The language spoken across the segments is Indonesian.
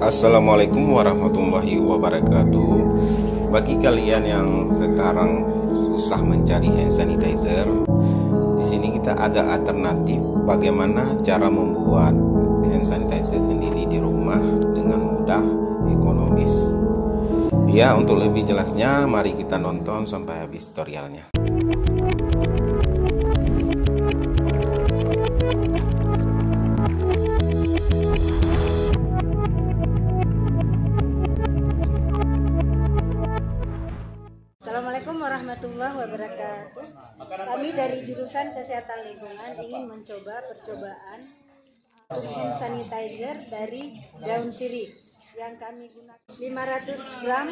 Assalamualaikum warahmatullahi wabarakatuh. Bagi kalian yang sekarang susah mencari hand sanitizer, di sini kita ada alternatif bagaimana cara membuat hand sanitizer sendiri di rumah dengan mudah, ekonomis. Ya, untuk lebih jelasnya mari kita nonton sampai habis tutorialnya. Assalamualaikum warahmatullahi wabarakatuh. Kami dari jurusan Kesehatan Lingkungan ingin mencoba percobaan hand sanitizer dari daun sirih yang kami gunakan 500 gram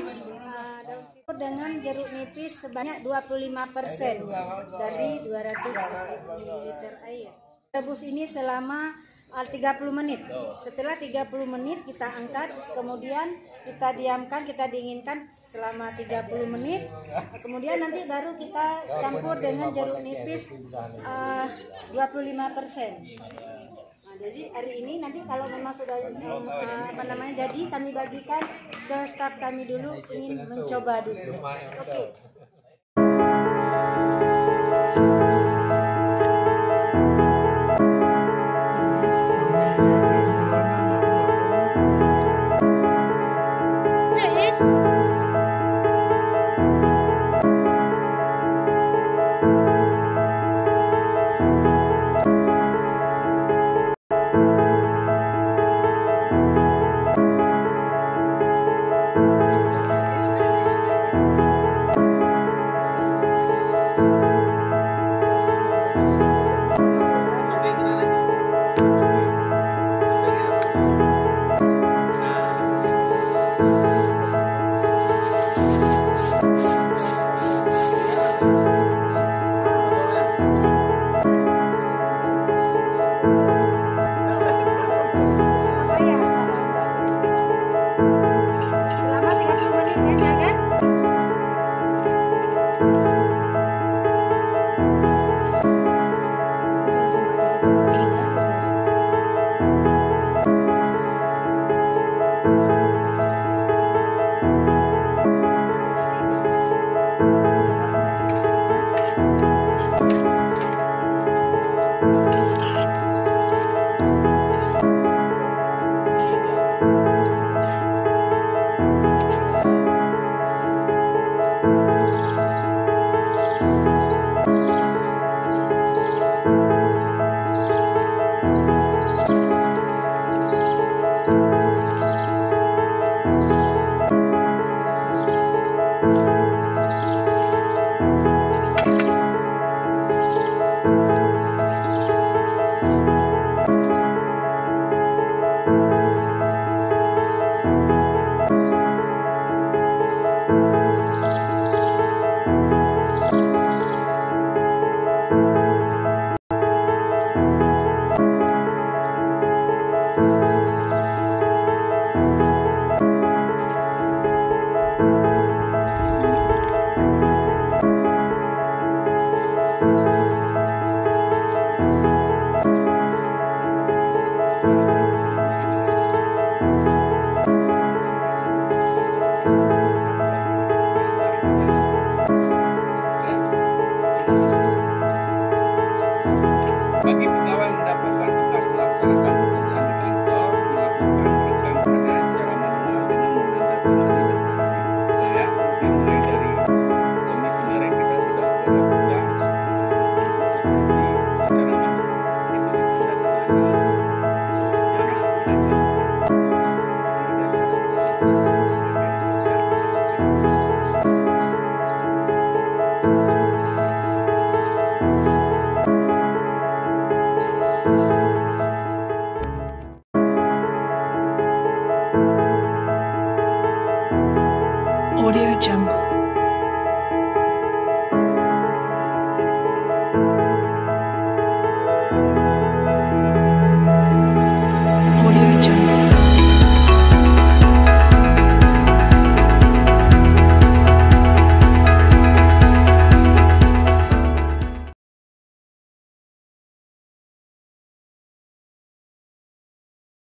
daun sirih dengan jeruk nipis sebanyak 25% dari 200 ml air. Rebus ini selama 30 menit. Setelah 30 menit kita angkat, kemudian kita diamkan, kita dinginkan selama 30 menit. Kemudian nanti baru kita campur dengan jeruk nipis 25%. Nah, jadi hari ini nanti kalau memang sudah jadi kami bagikan ke staf kami dulu, ingin mencoba dulu. Oke. Selama 30 menit ya kan? Bagi pegawai mendapatkan tugas melaksanakan pekerjaan di kantor, melakukan pendampingan secara manual dengan menandatangani daftar ya, mulai dari Kamis kemarin kita sudah melakukan sesi secara manual itu ditandatangani Audio Jungle.